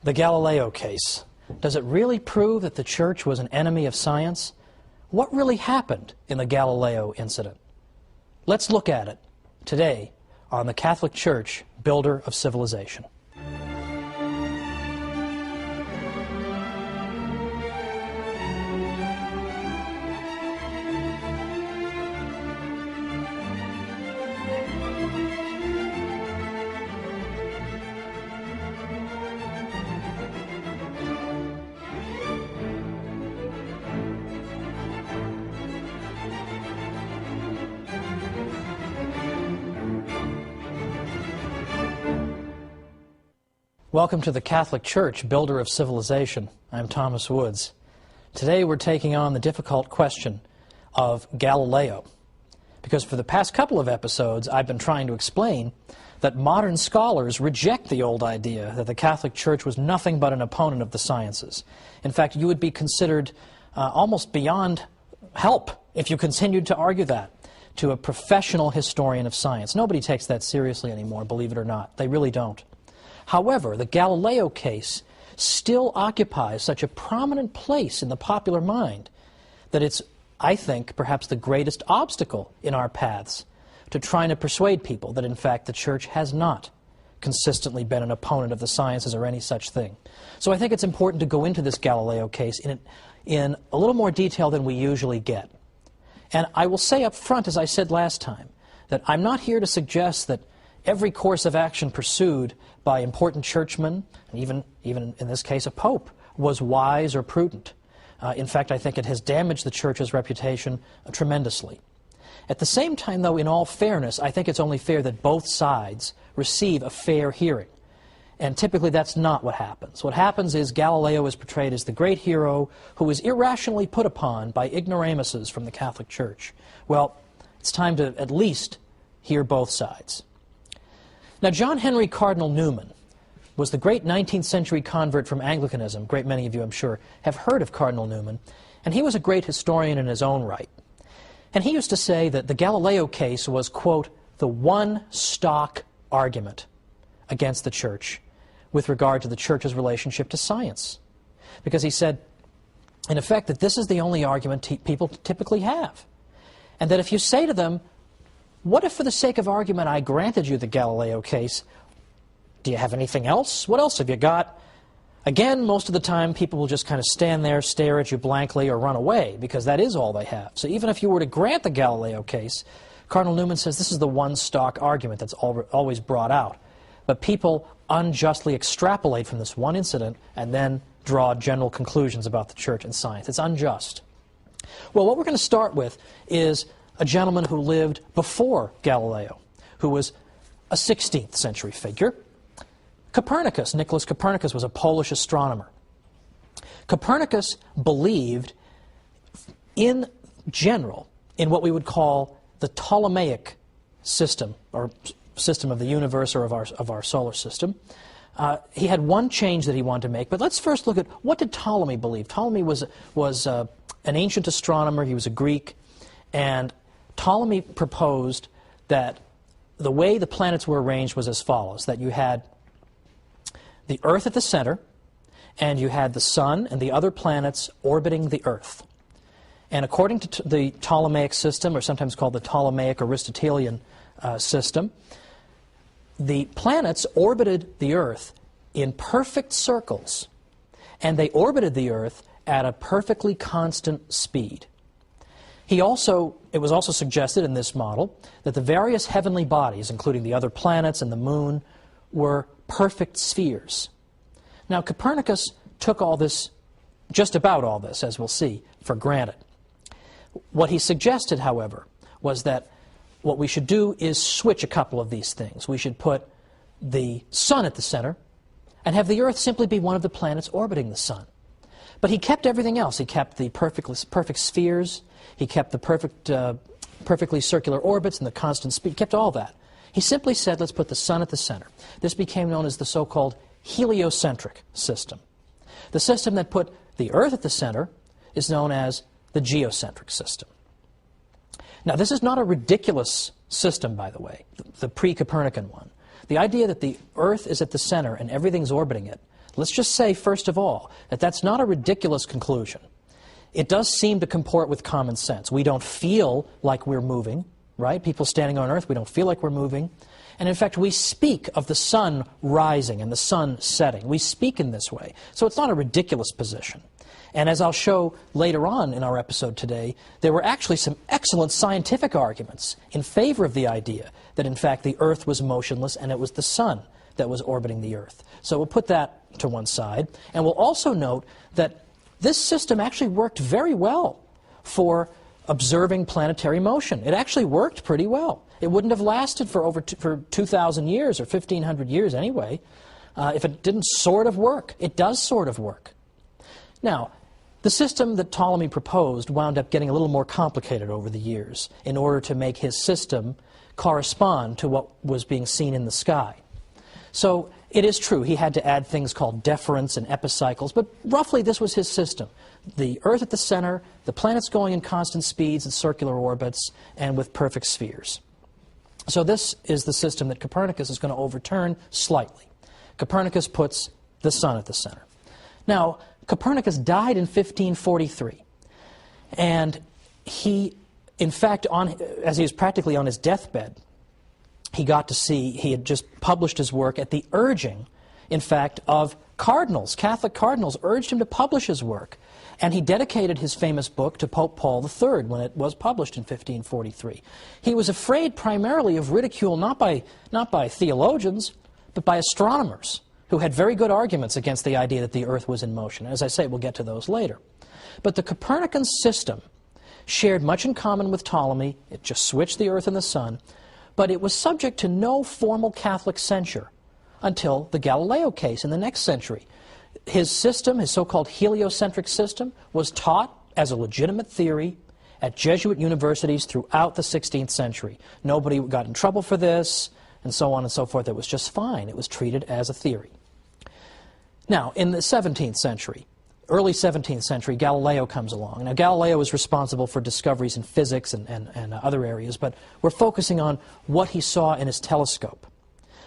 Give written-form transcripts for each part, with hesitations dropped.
The Galileo case. Does it really prove that the Church was an enemy of science? What really happened in the Galileo incident? Let's look at it today on the Catholic Church, Builder of Civilization. Welcome to the Catholic Church, Builder of Civilization. I'm Thomas Woods. Today we're taking on the difficult question of Galileo, because for the past couple of episodes I've been trying to explain that modern scholars reject the old idea that the Catholic Church was nothing but an opponent of the sciences. In fact, you would be considered almost beyond help if you continued to argue that to a professional historian of science. Nobody takes that seriously anymore, believe it or not. They really don't. However, the Galileo case still occupies such a prominent place in the popular mind that it's, I think, perhaps the greatest obstacle in our paths to trying to persuade people that, in fact, the Church has not consistently been an opponent of the sciences or any such thing. So I think it's important to go into this Galileo case in a little more detail than we usually get. And I will say up front, as I said last time, that I'm not here to suggest that every course of action pursued by important churchmen, and even in this case a pope, was wise or prudent. In fact, I think it has damaged the Church's reputation tremendously. At the same time, though, in all fairness, I think it's only fair that both sides receive a fair hearing. And typically that's not what happens. What happens is Galileo is portrayed as the great hero who was irrationally put upon by ignoramuses from the Catholic Church. Well, it's time to at least hear both sides. Now, John Henry Cardinal Newman was the great 19th century convert from Anglicanism. Great many of you, I'm sure, have heard of Cardinal Newman. And he was a great historian in his own right. And he used to say that the Galileo case was, quote, the one stock argument against the Church with regard to the Church's relationship to science. Because he said, in effect, that this is the only argument people typically have. And that if you say to them, what if for the sake of argument I granted you the Galileo case? Do you have anything else? What else have you got? Again, most of the time people will just kind of stand there, stare at you blankly, or run away, because that is all they have. So even if you were to grant the Galileo case, Cardinal Newman says this is the one stock argument that's always brought out. But people unjustly extrapolate from this one incident and then draw general conclusions about the Church and science. It's unjust. Well, what we're going to start with is a gentleman who lived before Galileo, who was a 16th century figure. Copernicus, Nicholas Copernicus, was a Polish astronomer. Copernicus believed, in general, in what we would call the Ptolemaic system, or system of the universe or of our solar system. He had one change that he wanted to make, but let's first look at what did Ptolemy believe. Ptolemy was an ancient astronomer. He was a Greek, and Ptolemy proposed that the way the planets were arranged was as follows, that you had the Earth at the center, and you had the Sun and the other planets orbiting the Earth. And according to the Ptolemaic system, or sometimes called the Ptolemaic Aristotelian system, the planets orbited the Earth in perfect circles, and they orbited the Earth at a perfectly constant speed. It was also suggested in this model that the various heavenly bodies, including the other planets and the moon, were perfect spheres. Now, Copernicus took all this, just about all this, as we'll see, for granted. What he suggested, however, was that what we should do is switch a couple of these things. We should put the Sun at the center and have the Earth simply be one of the planets orbiting the Sun. But he kept everything else. He kept the perfect spheres. He kept the perfectly circular orbits and the constant speed. He kept all that. He simply said, let's put the Sun at the center. This became known as the so-called heliocentric system. The system that put the Earth at the center is known as the geocentric system. Now, this is not a ridiculous system, by the way, the pre-Copernican one. The idea that the Earth is at the center and everything's orbiting it Let's just say, first of all, that that's not a ridiculous conclusion. It does seem to comport with common sense. We don't feel like we're moving, right? People standing on Earth, we don't feel like we're moving. And in fact, we speak of the sun rising and the sun setting. We speak in this way. So it's not a ridiculous position. And as I'll show later on in our episode today, there were actually some excellent scientific arguments in favor of the idea that in fact the Earth was motionless and it was the sun that was orbiting the Earth. So we'll put that to one side. And we'll also note that this system actually worked very well for observing planetary motion. It actually worked pretty well. It wouldn't have lasted for 2,000 years or 1,500 years anyway if it didn't sort of work. It does sort of work. Now, the system that Ptolemy proposed wound up getting a little more complicated over the years in order to make his system correspond to what was being seen in the sky. So it is true, he had to add things called deference and epicycles, but roughly this was his system. The Earth at the center, the planets going in constant speeds and circular orbits, and with perfect spheres. So this is the system that Copernicus is going to overturn slightly. Copernicus puts the sun at the center. Now, Copernicus died in 1543, and he, in fact, as he was practically on his deathbed, he got to see, he had just published his work at the urging, in fact, of cardinals. Catholic cardinals urged him to publish his work. And he dedicated his famous book to Pope Paul III when it was published in 1543. He was afraid primarily of ridicule not by theologians, but by astronomers who had very good arguments against the idea that the Earth was in motion. As I say, we'll get to those later. But the Copernican system shared much in common with Ptolemy. It just switched the Earth and the sun. But it was subject to no formal Catholic censure until the Galileo case in the next century. His system, his so-called heliocentric system, was taught as a legitimate theory at Jesuit universities throughout the 16th century. Nobody got in trouble for this, and so on and so forth. It was just fine. It was treated as a theory. Now, in the 17th century, early 17th century, Galileo comes along. Now, Galileo was responsible for discoveries in physics and other areas, but we're focusing on what he saw in his telescope.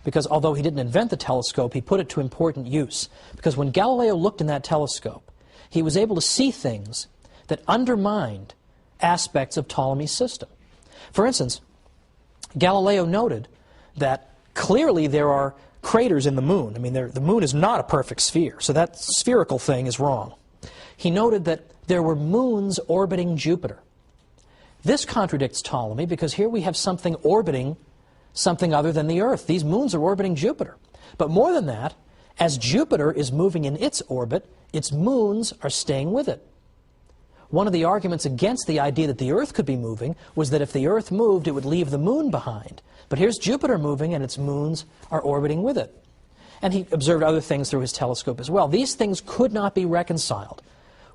Because although he didn't invent the telescope, he put it to important use. Because when Galileo looked in that telescope, he was able to see things that undermined aspects of Ptolemy's system. For instance, Galileo noted that clearly there are craters in the moon. I mean, the moon is not a perfect sphere, so that spherical thing is wrong. He noted that there were moons orbiting Jupiter. This contradicts Ptolemy because here we have something orbiting something other than the Earth. These moons are orbiting Jupiter. But more than that, as Jupiter is moving in its orbit, its moons are staying with it. One of the arguments against the idea that the Earth could be moving was that if the Earth moved, it would leave the moon behind. But here's Jupiter moving, and its moons are orbiting with it. And he observed other things through his telescope as well. These things could not be reconciled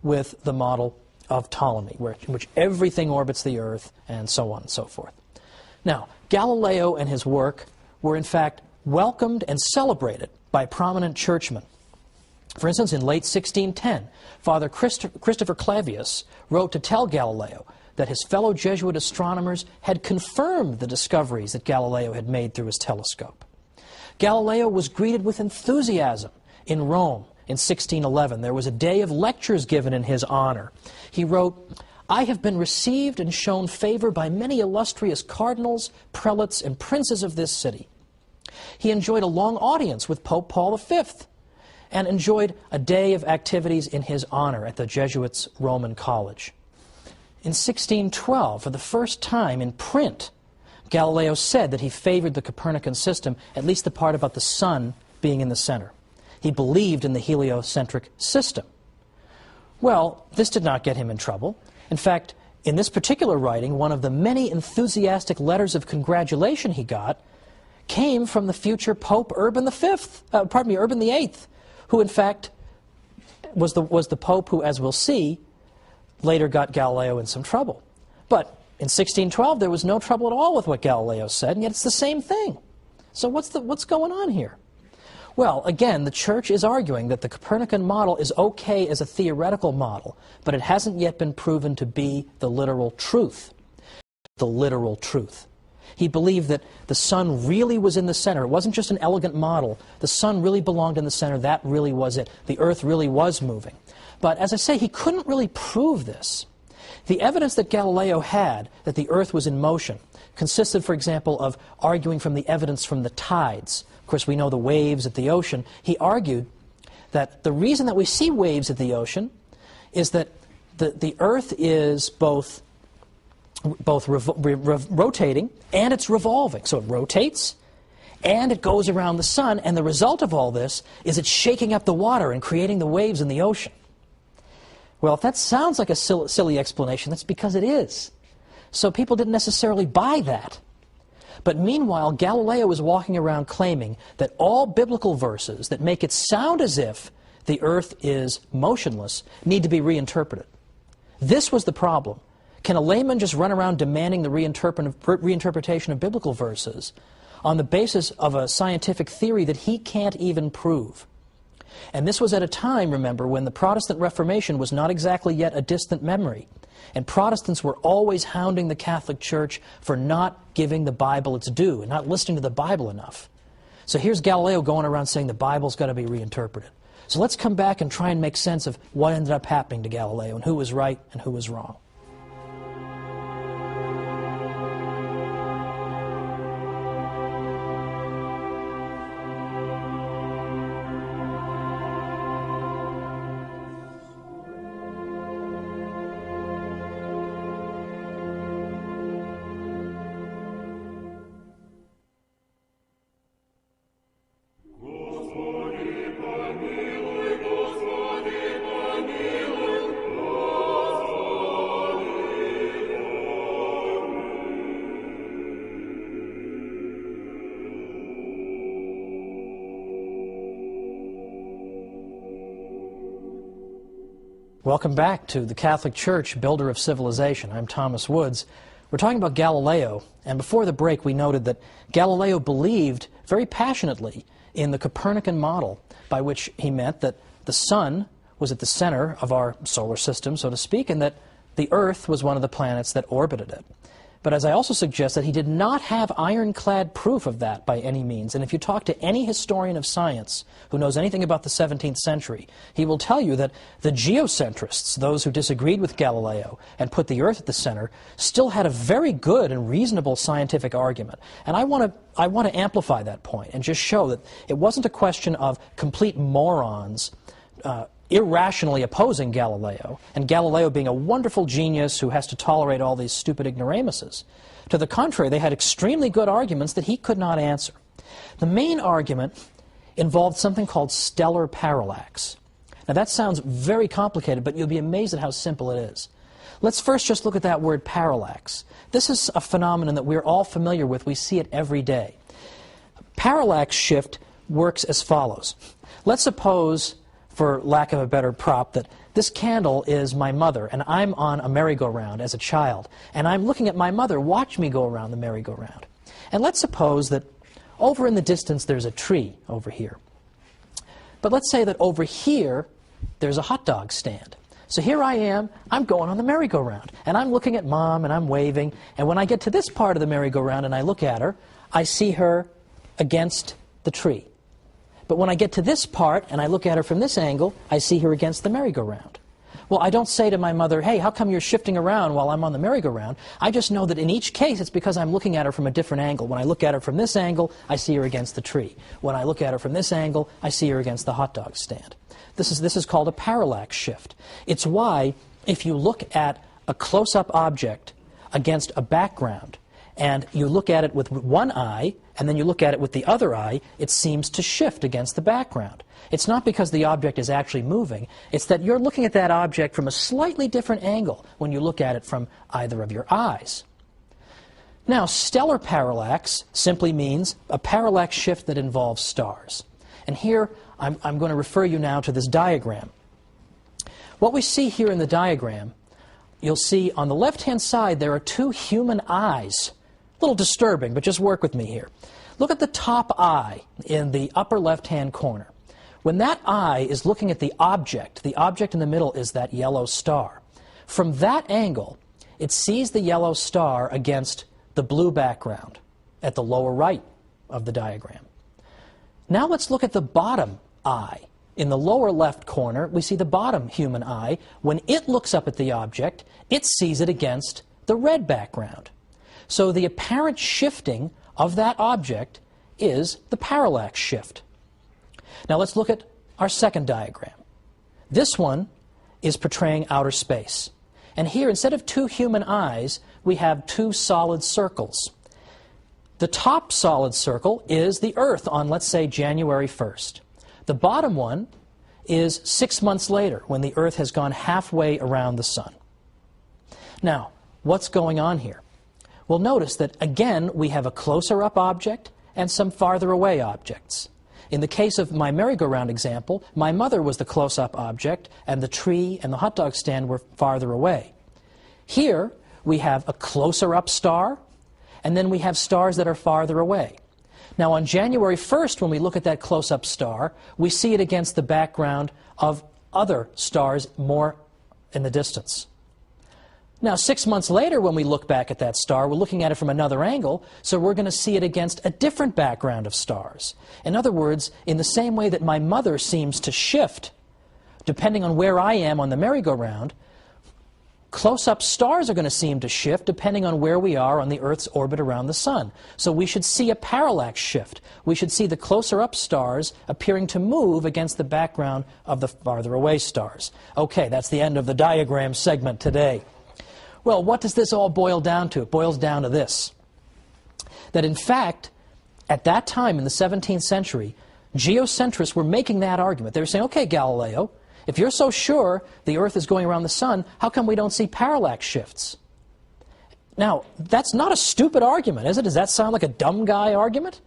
with the model of Ptolemy, in which everything orbits the Earth, and so on and so forth. Now, Galileo and his work were in fact welcomed and celebrated by prominent churchmen. For instance, in late 1610, Father Christopher Clavius wrote to tell Galileo that his fellow Jesuit astronomers had confirmed the discoveries that Galileo had made through his telescope. Galileo was greeted with enthusiasm in Rome in 1611. There was a day of lectures given in his honor. He wrote, "I have been received and shown favor by many illustrious cardinals, prelates, and princes of this city." He enjoyed a long audience with Pope Paul V and enjoyed a day of activities in his honor at the Jesuits' Roman College. In 1612, for the first time in print, Galileo said that he favored the Copernican system, at least the part about the sun being in the center. He believed in the heliocentric system. Well, this did not get him in trouble. In fact, in this particular writing, one of the many enthusiastic letters of congratulation he got came from the future Pope Urban VIII, who in fact was the Pope who, as we'll see, later got Galileo in some trouble. But in 1612, there was no trouble at all with what Galileo said, and yet it's the same thing. So what's going on here? Well, again, the Church is arguing that the Copernican model is okay as a theoretical model, but it hasn't yet been proven to be the literal truth. The literal truth. He believed that the sun really was in the center. It wasn't just an elegant model. The sun really belonged in the center. That really was it. The earth really was moving. But as I say, he couldn't really prove this. The evidence that Galileo had that the earth was in motion consisted, for example, of arguing from the evidence from the tides. Of course, we know the waves at the ocean. He argued that the reason that we see waves at the ocean is that the earth is both rotating and it's revolving. So it rotates and it goes around the sun, and the result of all this is it's shaking up the water and creating the waves in the ocean. Well, if that sounds like a silly explanation, that's because it is. So people didn't necessarily buy that. But meanwhile, Galileo was walking around claiming that all biblical verses that make it sound as if the earth is motionless need to be reinterpreted. This was the problem. Can a layman just run around demanding the reinterpretation of biblical verses on the basis of a scientific theory that he can't even prove? And this was at a time, remember, when the Protestant Reformation was not exactly yet a distant memory. And Protestants were always hounding the Catholic Church for not giving the Bible its due and not listening to the Bible enough. So here's Galileo going around saying the Bible's got to be reinterpreted. So let's come back and try and make sense of what ended up happening to Galileo and who was right and who was wrong. Welcome back to the Catholic Church, Builder of Civilization. I'm Thomas Woods. We're talking about Galileo, and before the break we noted that Galileo believed very passionately in the Copernican model, by which he meant that the sun was at the center of our solar system, so to speak, and that the Earth was one of the planets that orbited it. But as I also suggest, that he did not have ironclad proof of that by any means. And if you talk to any historian of science who knows anything about the 17th century, he will tell you that the geocentrists, those who disagreed with Galileo and put the Earth at the center, still had a very good and reasonable scientific argument. And I want to amplify that point and just show that it wasn't a question of complete morons irrationally opposing Galileo, and Galileo being a wonderful genius who has to tolerate all these stupid ignoramuses. To the contrary, they had extremely good arguments that he could not answer. The main argument involved something called stellar parallax. Now that sounds very complicated, but you'll be amazed at how simple it is. Let's first just look at that word parallax. This is a phenomenon that we're all familiar with. We see it every day. Parallax shift works as follows. Let's suppose, for lack of a better prop, that this candle is my mother, and I'm on a merry-go-round as a child, and I'm looking at my mother watch me go around the merry-go-round. And let's suppose that over in the distance there's a tree over here. But let's say that over here there's a hot dog stand. So here I am, I'm going on the merry-go-round, and I'm looking at Mom, and I'm waving, and when I get to this part of the merry-go-round and I look at her, I see her against the tree. But when I get to this part and I look at her from this angle, I see her against the merry-go-round. Well, I don't say to my mother, hey, how come you're shifting around while I'm on the merry-go-round? I just know that in each case it's because I'm looking at her from a different angle. When I look at her from this angle, I see her against the tree. When I look at her from this angle, I see her against the hot dog stand. This is called a parallax shift. It's why if you look at a close-up object against a background, and you look at it with one eye, and then you look at it with the other eye, it seems to shift against the background. It's not because the object is actually moving, it's that you're looking at that object from a slightly different angle when you look at it from either of your eyes. Now, stellar parallax simply means a parallax shift that involves stars. And here, I'm going to refer you now to this diagram. What we see here in the diagram, you'll see on the left-hand side there are two human eyes. A little disturbing, but just work with me here. Look at the top eye in the upper left-hand corner. When that eye is looking at the object in the middle is that yellow star. From that angle, it sees the yellow star against the blue background at the lower right of the diagram. Now let's look at the bottom eye. In the lower left corner, we see the bottom human eye. When it looks up at the object, it sees it against the red background. So the apparent shifting of that object is the parallax shift. Now let's look at our second diagram. This one is portraying outer space. And here, instead of two human eyes, we have two solid circles. The top solid circle is the Earth on, let's say, January 1st. The bottom one is 6 months later, when the Earth has gone halfway around the Sun. Now, what's going on here? Well, notice that, again, we have a closer-up object and some farther away objects. In the case of my merry-go-round example, my mother was the close-up object, and the tree and the hot dog stand were farther away. Here, we have a closer-up star, and then we have stars that are farther away. Now, on January 1st, when we look at that close-up star, we see it against the background of other stars more in the distance. Now, 6 months later, when we look back at that star, we're looking at it from another angle, so we're going to see it against a different background of stars. In other words, in the same way that my mother seems to shift, depending on where I am on the merry-go-round, close-up stars are going to seem to shift depending on where we are on the Earth's orbit around the Sun. So we should see a parallax shift. We should see the closer-up stars appearing to move against the background of the farther-away stars. Okay, that's the end of the diagram segment today. Well, what does this all boil down to? It boils down to this. That in fact, at that time in the 17th century, geocentrists were making that argument. They were saying, okay, Galileo, if you're so sure the Earth is going around the Sun, how come we don't see parallax shifts? Now, that's not a stupid argument, is it? Does that sound like a dumb guy argument?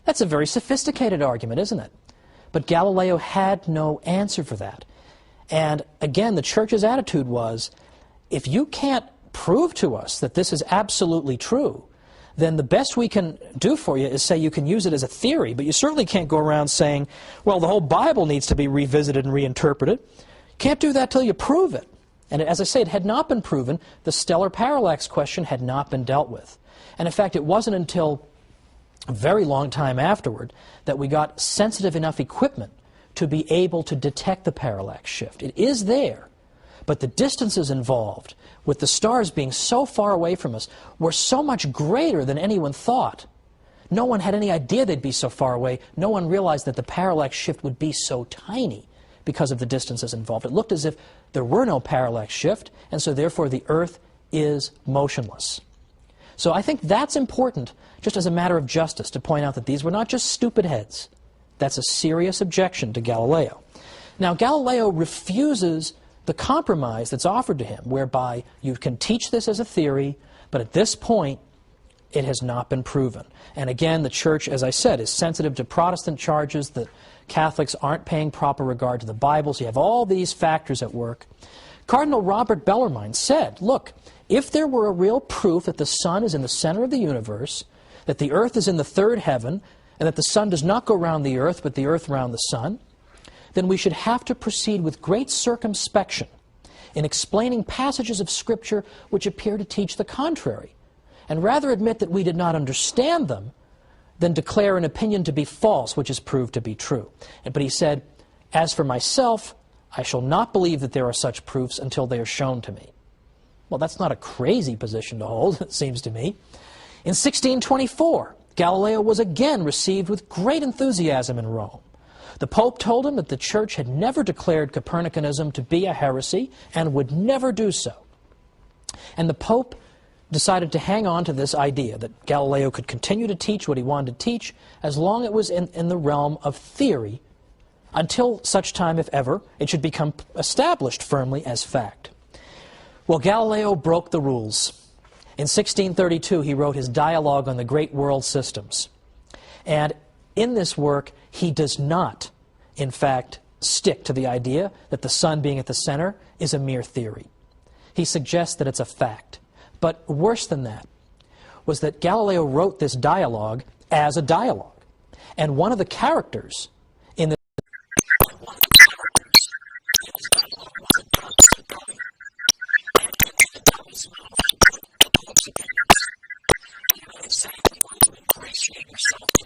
That's a very sophisticated argument, isn't it? But Galileo had no answer for that. And again, the Church's attitude was, if you can't prove to us that this is absolutely true, then the best we can do for you is say you can use it as a theory, but you certainly can't go around saying, well, the whole Bible needs to be revisited and reinterpreted. You can't do that till you prove it. And as I say, it had not been proven. The stellar parallax question had not been dealt with. And in fact, it wasn't until a very long time afterward that we got sensitive enough equipment to be able to detect the parallax shift. It is there, but the distances involved, with the stars being so far away from us, were so much greater than anyone thought. No one had any idea they'd be so far away. No one realized that the parallax shift would be so tiny because of the distances involved. It looked as if there were no parallax shift, and so therefore the Earth is motionless. So I think that's important, just as a matter of justice, to point out that these were not just stupid heads. That's a serious objection to Galileo. Now, Galileo refuses the compromise that's offered to him, whereby you can teach this as a theory, but at this point, it has not been proven. And again, the Church, as I said, is sensitive to Protestant charges that Catholics aren't paying proper regard to the Bible, so you have all these factors at work. Cardinal Robert Bellarmine said, look, if there were a real proof that the Sun is in the center of the universe, that the Earth is in the third heaven, and that the Sun does not go around the Earth, but the Earth around the Sun, then we should have to proceed with great circumspection in explaining passages of Scripture which appear to teach the contrary, and rather admit that we did not understand them than declare an opinion to be false which is proved to be true. But he said, as for myself, I shall not believe that there are such proofs until they are shown to me. Well, that's not a crazy position to hold, it seems to me. In 1624, Galileo was again received with great enthusiasm in Rome. The Pope told him that the Church had never declared Copernicanism to be a heresy and would never do so. And the Pope decided to hang on to this idea that Galileo could continue to teach what he wanted to teach as long as it was in the realm of theory, until such time, if ever, it should become established firmly as fact. Well, Galileo broke the rules. In 1632, he wrote his Dialogue on the Great World Systems. And in this work, he does not, in fact, stick to the idea that the Sun being at the center is a mere theory. He suggests that it's a fact. But worse than that was that Galileo wrote this dialogue as a dialogue. And one of the characters in the differentiate yourself